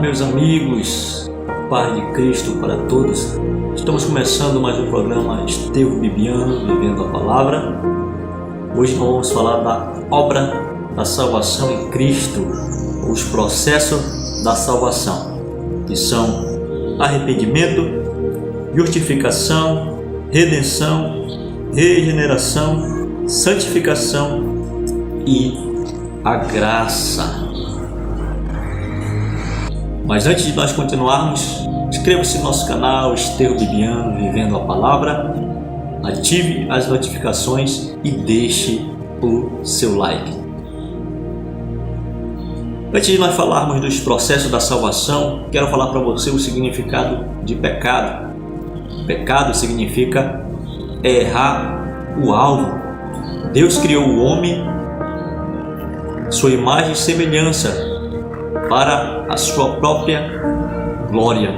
meus amigos, paz de Cristo para todos. Estamos começando mais um programa Estevão Bibiano, Vivendo a Palavra. Hoje nós vamos falar da obra da salvação em Cristo, os processos da salvação, que são arrependimento, justificação, redenção, regeneração, santificação e a graça. Mas antes de nós continuarmos, inscreva-se no nosso canal Estevão Bibiano, Vivendo a Palavra, ative as notificações e deixe o seu like. Antes de nós falarmos dos processos da salvação, quero falar para você o significado de pecado. Pecado significa errar o alvo. Deus criou o homem, sua imagem e semelhança, para a sua própria glória.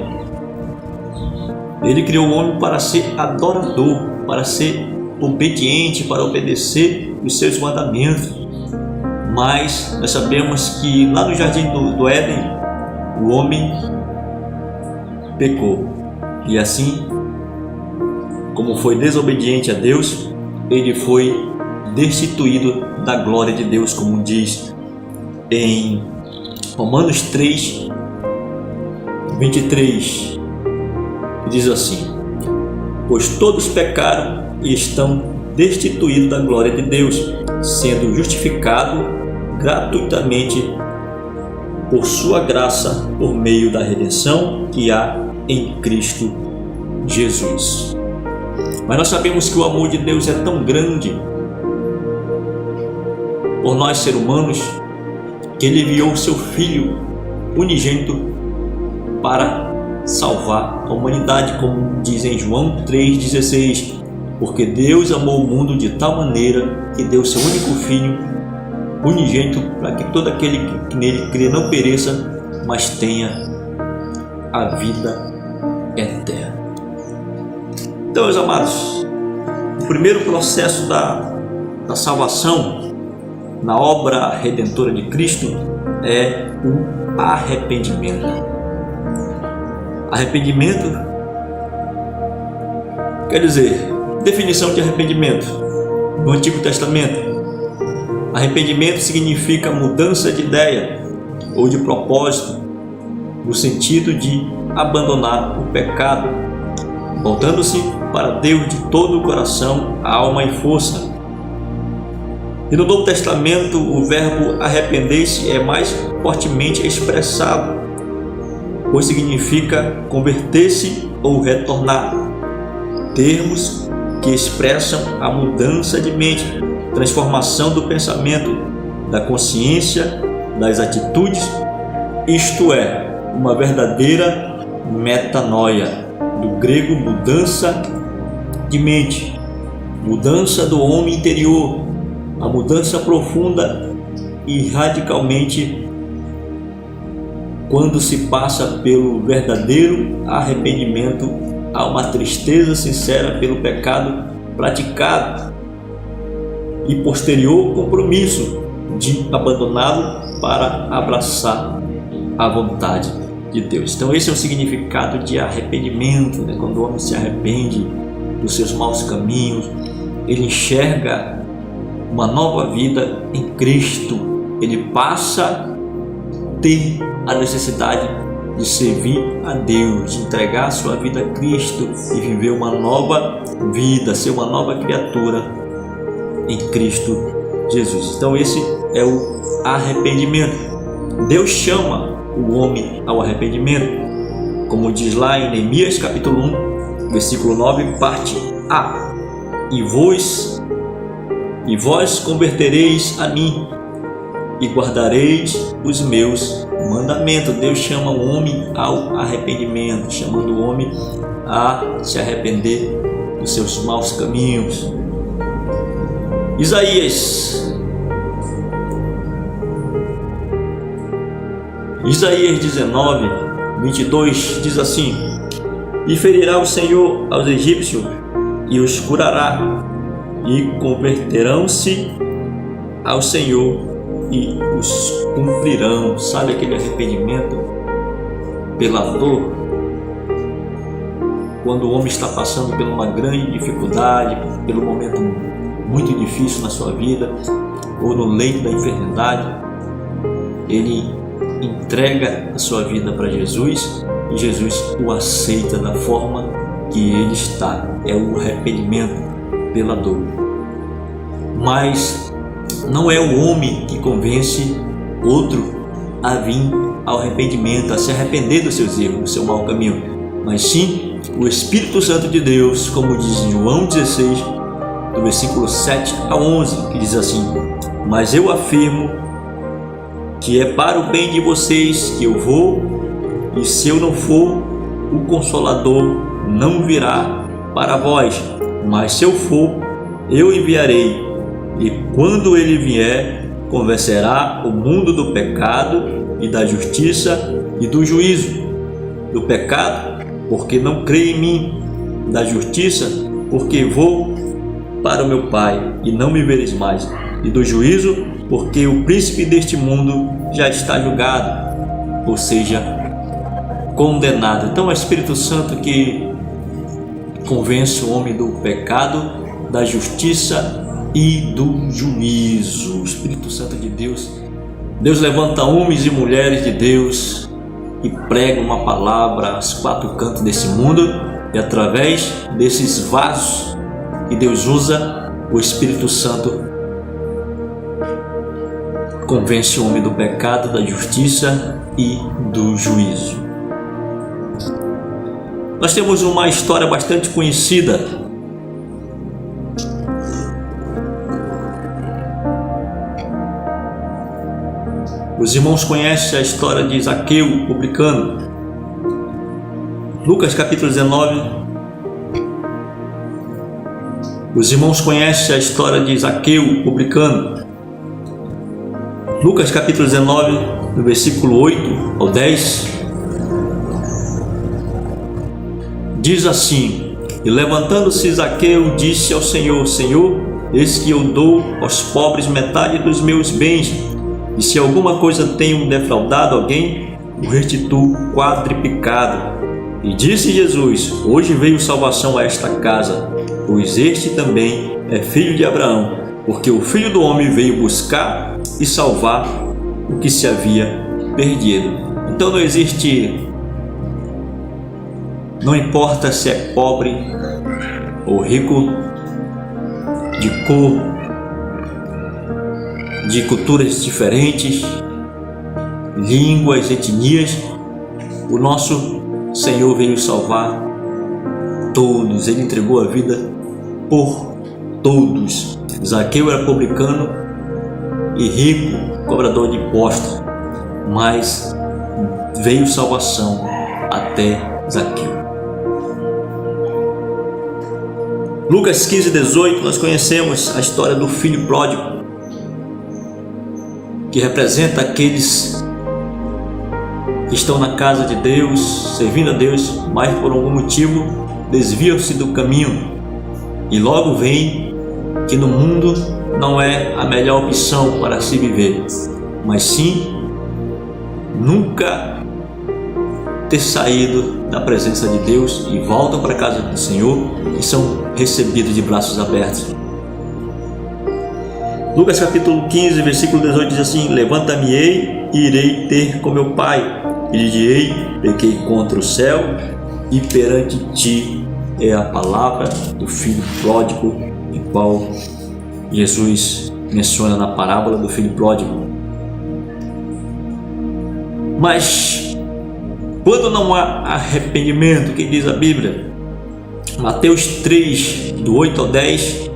Ele criou o homem para ser adorador, para ser obediente, para obedecer os seus mandamentos. Mas nós sabemos que lá no jardim do Éden, o homem pecou. E assim, como foi desobediente a Deus, ele foi destituído da glória de Deus, como diz em Romanos 3, 23, diz assim: pois todos pecaram e estão destituídos da glória de Deus, sendo justificados gratuitamente por sua graça, por meio da redenção que há em Cristo Jesus. Mas nós sabemos que o amor de Deus é tão grande por nós seres humanos, que Ele enviou o seu Filho unigênito para salvar a humanidade, como diz em João 3,16, porque Deus amou o mundo de tal maneira que deu seu único Filho unigênito, para que todo aquele que nele crê não pereça, mas tenha a vida eterna. Então, meus amados, o primeiro processo da salvação na obra redentora de Cristo é o arrependimento. Arrependimento quer dizer, definição de arrependimento no Antigo Testamento. Arrependimento significa mudança de ideia ou de propósito, no sentido de abandonar o pecado, voltando-se para Deus de todo o coração, alma e força. E no Novo Testamento, o verbo arrepender-se é mais fortemente expressado, pois significa converter-se ou retornar, termos que expressam a mudança de mente, transformação do pensamento, da consciência, das atitudes, isto é, uma verdadeira metanoia, do grego mudança de mente, mudança do homem interior, a mudança profunda e radicalmente quando se passa pelo verdadeiro arrependimento, há uma tristeza sincera pelo pecado praticado e posterior compromisso de abandoná-lo para abraçar a vontade de Deus. Então esse é o significado de arrependimento, né? Quando o homem se arrepende dos seus maus caminhos, ele enxerga uma nova vida em Cristo, ele passa a ter a necessidade de servir a Deus, de entregar a sua vida a Cristo e viver uma nova vida, ser uma nova criatura em Cristo Jesus. Então esse é o arrependimento. Deus chama o homem ao arrependimento, como diz lá em Neemias capítulo 1, versículo 9, parte A: E vós convertereis a mim e guardareis os meus mandamentos. Deus chama o homem ao arrependimento, chamando o homem a se arrepender dos seus maus caminhos. Isaías 19, 22 diz assim: E ferirá o Senhor aos egípcios e os curará, e converterão-se ao Senhor e os cumprirão. Sabe aquele arrependimento pela dor, quando o homem está passando por uma grande dificuldade, pelo momento muito difícil na sua vida, ou no leito da enfermidade, ele entrega a sua vida para Jesus e Jesus o aceita da forma que ele está. É o arrependimento pela dor. Mas não é o homem que convence outro a vir ao arrependimento, a se arrepender dos seus erros, do seu mau caminho, mas sim o Espírito Santo de Deus, como diz em João 16, do versículo 7 a 11, que diz assim: mas eu afirmo que é para o bem de vocês que eu vou, e se eu não for, o Consolador não virá para vós, mas se eu for, eu enviarei, e quando ele vier, convencerá o mundo do pecado e da justiça e do juízo. Do pecado, porque não crê em mim; da justiça, porque vou para o meu Pai e não me vereis mais; e do juízo, porque o príncipe deste mundo já está julgado, ou seja, condenado. Então é o Espírito Santo que convence o homem do pecado, da justiça e do juízo. O Espírito Santo de Deus. Deus levanta homens e mulheres de Deus e prega uma palavra aos quatro cantos desse mundo, e através desses vasos que Deus usa, o Espírito Santo convence o homem do pecado, da justiça e do juízo. Nós temos uma história bastante conhecida. Os irmãos conhecem a história de Zaqueu, o publicano. Lucas capítulo 19. Os irmãos conhecem a história de Zaqueu, o publicano. Lucas capítulo 19, do versículo 8 ao 10. Diz assim: e levantando-se Zaqueu, disse ao Senhor: Senhor, eis que eu dou aos pobres metade dos meus bens, e se alguma coisa tenho defraudado alguém, o restituo quadriplicado. E disse Jesus: hoje veio salvação a esta casa, pois este também é filho de Abraão, porque o Filho do Homem veio buscar e salvar o que se havia perdido. Então não importa se é pobre ou rico, de cor, de culturas diferentes, línguas, etnias, o nosso Senhor veio salvar todos. Ele entregou a vida por todos. Zaqueu era publicano e rico, cobrador de impostos, mas veio salvação até Zaqueu. Lucas 15:18, nós conhecemos a história do filho pródigo, que representa aqueles que estão na casa de Deus, servindo a Deus, mas por algum motivo desviam-se do caminho, e logo vem que no mundo não é a melhor opção para se viver, mas sim nunca ter saído da presença de Deus, e voltam para a casa do Senhor e são recebidos de braços abertos. Lucas capítulo 15, versículo 18 diz assim: levanta-me-ei e irei ter com meu pai, e lhe direi: pequei contra o céu e perante ti. É a palavra do filho pródigo, de qual Jesus menciona na parábola do filho pródigo. Mas quando não há arrependimento, que diz a Bíblia? Mateus 3, do 8 ao 10,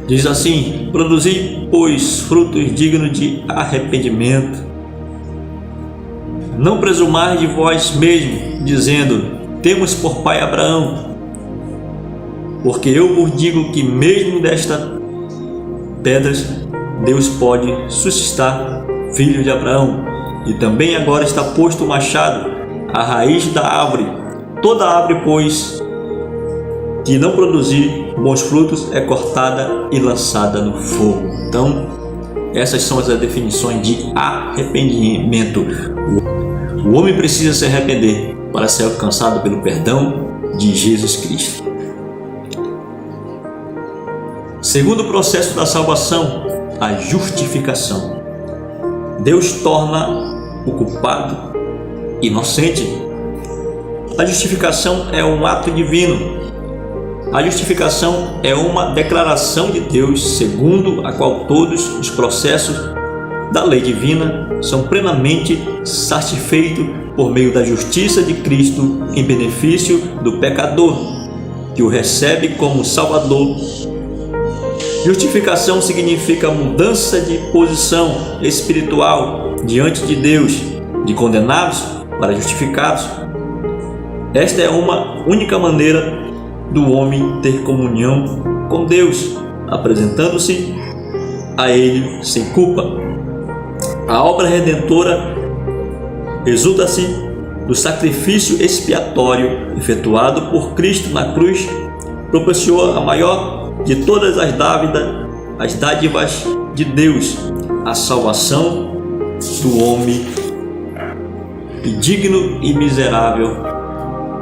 diz assim: produzi, pois, frutos dignos de arrependimento. Não presumais de vós mesmos, dizendo: temos por pai Abraão. Porque eu vos digo que mesmo destas pedras Deus pode suscitar filhos de Abraão. E também agora está posto o machado à raiz da árvore. Toda árvore, pois, que não produzir bons frutos, é cortada e lançada no fogo. Então, essas são as definições de arrependimento. O homem precisa se arrepender para ser alcançado pelo perdão de Jesus Cristo. Segundo processo da salvação, a justificação. Deus torna o culpado inocente. A justificação é um ato divino. A justificação é uma declaração de Deus, segundo a qual todos os processos da lei divina são plenamente satisfeitos por meio da justiça de Cristo em benefício do pecador, que o recebe como Salvador. Justificação significa mudança de posição espiritual diante de Deus, de condenados para justificados. Esta é uma única maneira do homem ter comunhão com Deus, apresentando-se a Ele sem culpa. A obra redentora resulta-se do sacrifício expiatório efetuado por Cristo na cruz, propiciou a maior de todas as dádivas de Deus, a salvação do homem indigno e miserável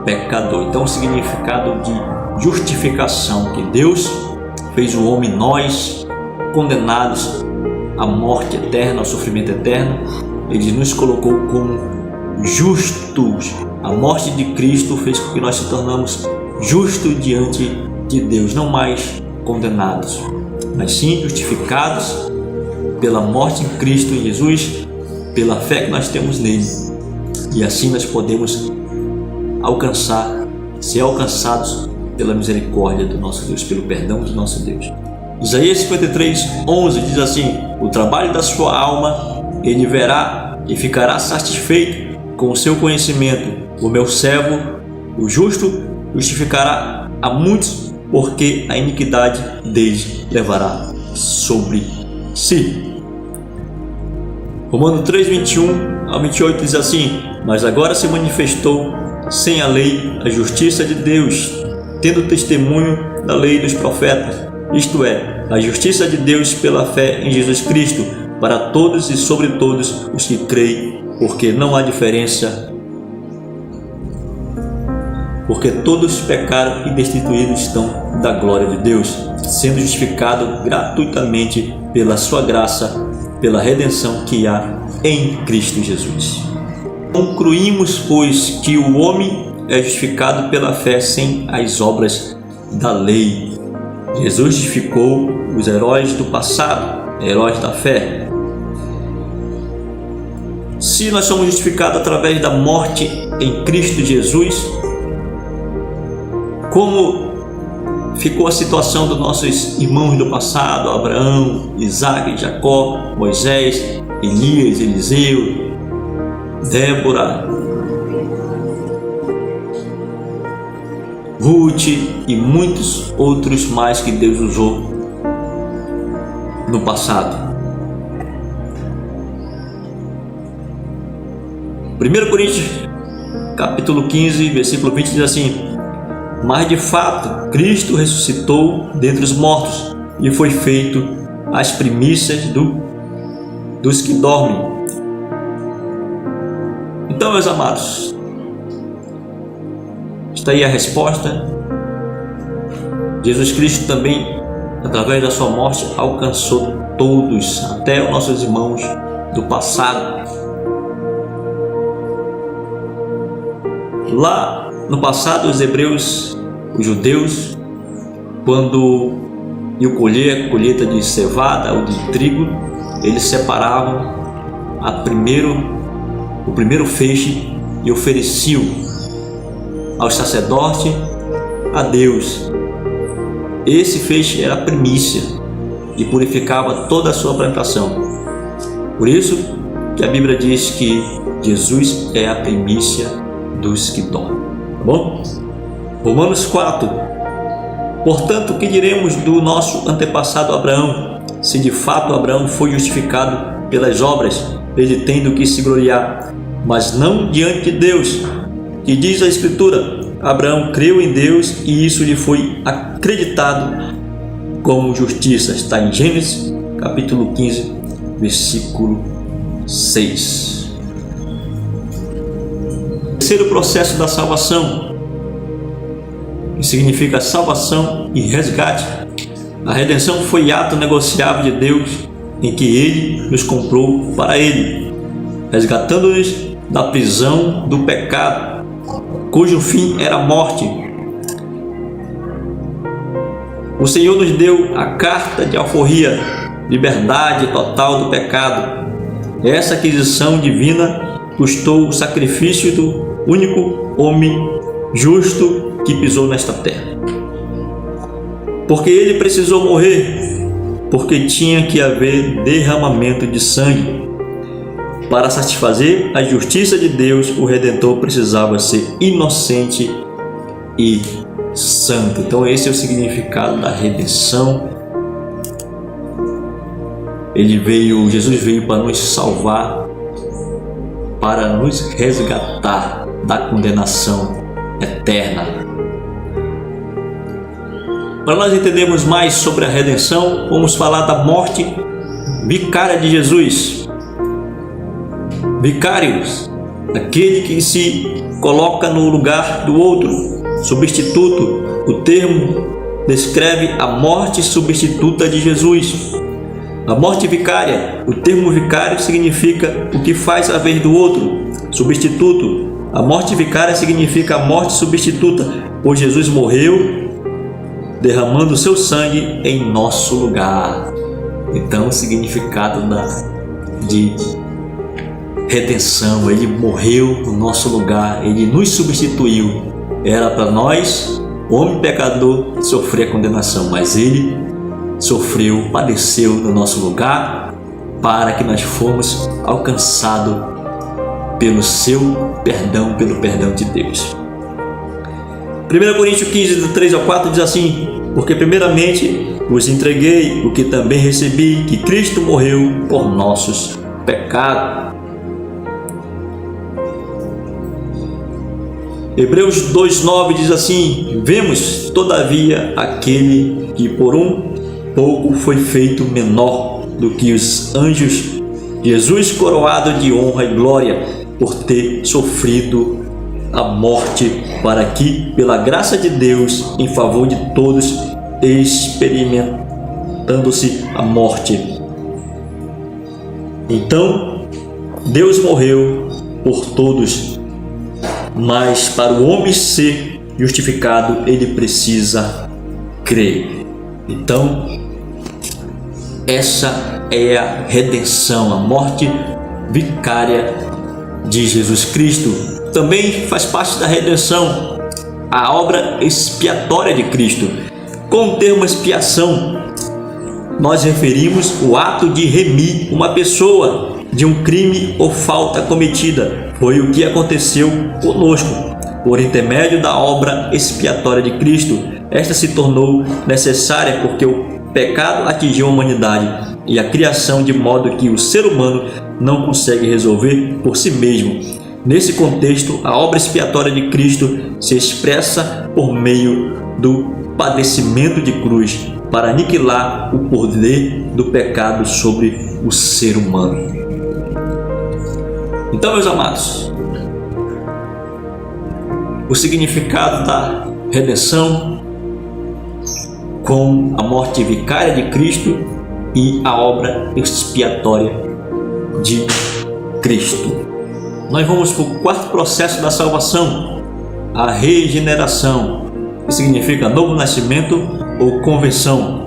pecador. Então, o significado de justificação, que Deus fez o homem, nós, condenados à morte eterna, ao sofrimento eterno, Ele nos colocou como justos. A morte de Cristo fez com que nós se tornamos justos diante de Deus, não mais condenados, mas sim justificados pela morte em Cristo, em Jesus, pela fé que nós temos nele. E assim nós podemos ser alcançados pela misericórdia do nosso Deus, pelo perdão do nosso Deus. Isaías 53:11 diz assim: o trabalho da sua alma ele verá e ficará satisfeito com o seu conhecimento. O meu servo, o justo, justificará a muitos, porque a iniquidade deles levará sobre si. Romanos 3:21-28 diz assim: mas agora se manifestou sem a lei a justiça de Deus, tendo testemunho da lei dos profetas, isto é, a justiça de Deus pela fé em Jesus Cristo, para todos e sobre todos os que creem, porque não há diferença, porque todos pecaram e destituídos estão da glória de Deus, sendo justificados gratuitamente pela sua graça, pela redenção que há em Cristo Jesus. Concluímos, pois, que o homem é justificado pela fé sem as obras da lei. Jesus justificou os heróis do passado, heróis da fé. Se nós somos justificados através da morte em Cristo Jesus, como ficou a situação dos nossos irmãos do passado, Abraão, Isaac, Jacó, Moisés, Elias, Eliseu, Débora, Ruth e muitos outros mais que Deus usou no passado. 1 Coríntios capítulo 15, versículo 20 diz assim: mas de fato Cristo ressuscitou dentre os mortos e foi feito as primícias dos que dormem. Então, meus amados, está aí a resposta. Jesus Cristo também, através da sua morte, alcançou todos, até os nossos irmãos do passado. Lá no passado, os hebreus, os judeus, quando iam colher a colheita de cevada ou de trigo, eles separavam o primeiro feixe e ofereciam ao sacerdote, a Deus. Esse feixe era a primícia e purificava toda a sua plantação. Por isso que a Bíblia diz que Jesus é a primícia dos que dormem. Tá bom? Romanos 4. Portanto, que diremos do nosso antepassado Abraão, se de fato Abraão foi justificado pelas obras, ele tendo que se gloriar, mas não diante de Deus, que diz a Escritura: Abraão creu em Deus e isso lhe foi acreditado como justiça. Está em Gênesis capítulo 15, versículo 6. terceiro processo da salvação, que significa salvação e resgate. A redenção foi ato negociável de Deus em que Ele nos comprou para Ele, resgatando-nos da prisão do pecado, cujo fim era a morte. O Senhor nos deu a carta de alforria, liberdade total do pecado. Essa aquisição divina custou o sacrifício do único homem justo que pisou nesta terra. Porque ele precisou morrer, porque tinha que haver derramamento de sangue. Para satisfazer a justiça de Deus, o Redentor precisava ser inocente e santo. Então esse é o significado da redenção. Jesus veio para nos salvar, para nos resgatar da condenação eterna. Para nós entendermos mais sobre a redenção, vamos falar da morte vicária de Jesus. Vicários, aquele que se coloca no lugar do outro, substituto. O termo descreve a morte substituta de Jesus. A morte vicária, o termo vicário significa o que faz a vez do outro, substituto. A morte vicária significa a morte substituta, pois Jesus morreu derramando seu sangue em nosso lugar. Então, o significado de redenção, Ele morreu no nosso lugar, Ele nos substituiu. Era para nós, homem pecador, sofrer a condenação, mas Ele sofreu, padeceu no nosso lugar, para que nós fomos alcançados pelo seu perdão, pelo perdão de Deus. 1 Coríntios 15, do 3 ao 4 diz assim: porque primeiramente vos entreguei o que também recebi, que Cristo morreu por nossos pecados. Hebreus 2,9 diz assim: vemos todavia aquele que por um pouco foi feito menor do que os anjos, Jesus coroado de honra e glória por ter sofrido a morte, para que, pela graça de Deus, em favor de todos, experimentando-se a morte. Então, Deus morreu por todos, mas para o homem ser justificado, ele precisa crer. Então, essa é a redenção, a morte vicária de Jesus Cristo. Também faz parte da redenção a obra expiatória de Cristo. Com o termo expiação, nós referimos o ato de remir uma pessoa de um crime ou falta cometida. Foi o que aconteceu conosco. Por intermédio da obra expiatória de Cristo, esta se tornou necessária porque o pecado atingiu a humanidade e a criação, de modo que o ser humano não consegue resolver por si mesmo. Nesse contexto, a obra expiatória de Cristo se expressa por meio do padecimento de cruz, para aniquilar o poder do pecado sobre o ser humano. Então, meus amados, o significado da redenção com a morte vicária de Cristo e a obra expiatória de Cristo. Nós vamos para o quarto processo da salvação, a regeneração, que significa novo nascimento ou conversão.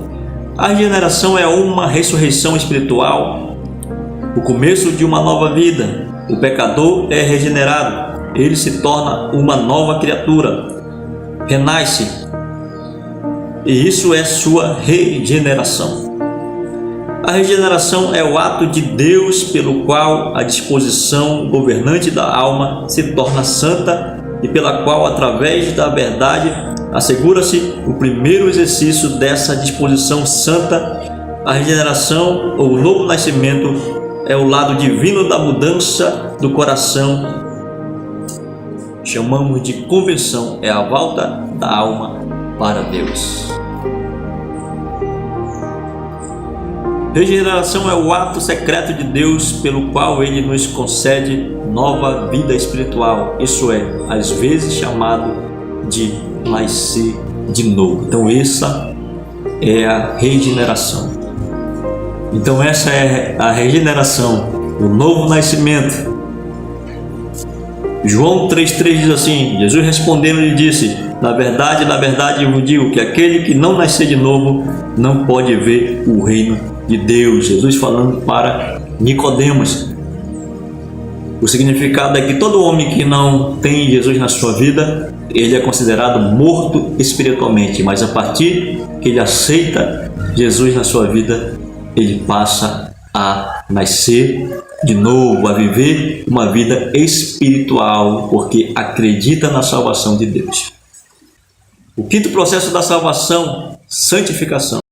A regeneração é uma ressurreição espiritual, o começo de uma nova vida. O pecador é regenerado, ele se torna uma nova criatura, renasce, e isso é sua regeneração. A regeneração é o ato de Deus pelo qual a disposição governante da alma se torna santa e pela qual, através da verdade, assegura-se o primeiro exercício dessa disposição santa. A regeneração ou o novo nascimento é o lado divino da mudança do coração. Chamamos de conversão, é a volta da alma para Deus. Regeneração é o ato secreto de Deus pelo qual Ele nos concede nova vida espiritual, isso é, às vezes chamado de nascer de novo. Então essa é a regeneração. Então essa é a regeneração, o novo nascimento. João 3,3 diz assim: Jesus respondendo lhe disse: na verdade eu vos digo que aquele que não nascer de novo não pode ver o reino de Deus. Jesus falando para Nicodemos. O significado é que todo homem que não tem Jesus na sua vida, ele é considerado morto espiritualmente, mas a partir que ele aceita Jesus na sua vida, ele passa a nascer de novo, a viver uma vida espiritual, porque acredita na salvação de Deus. O quinto processo da salvação, santificação.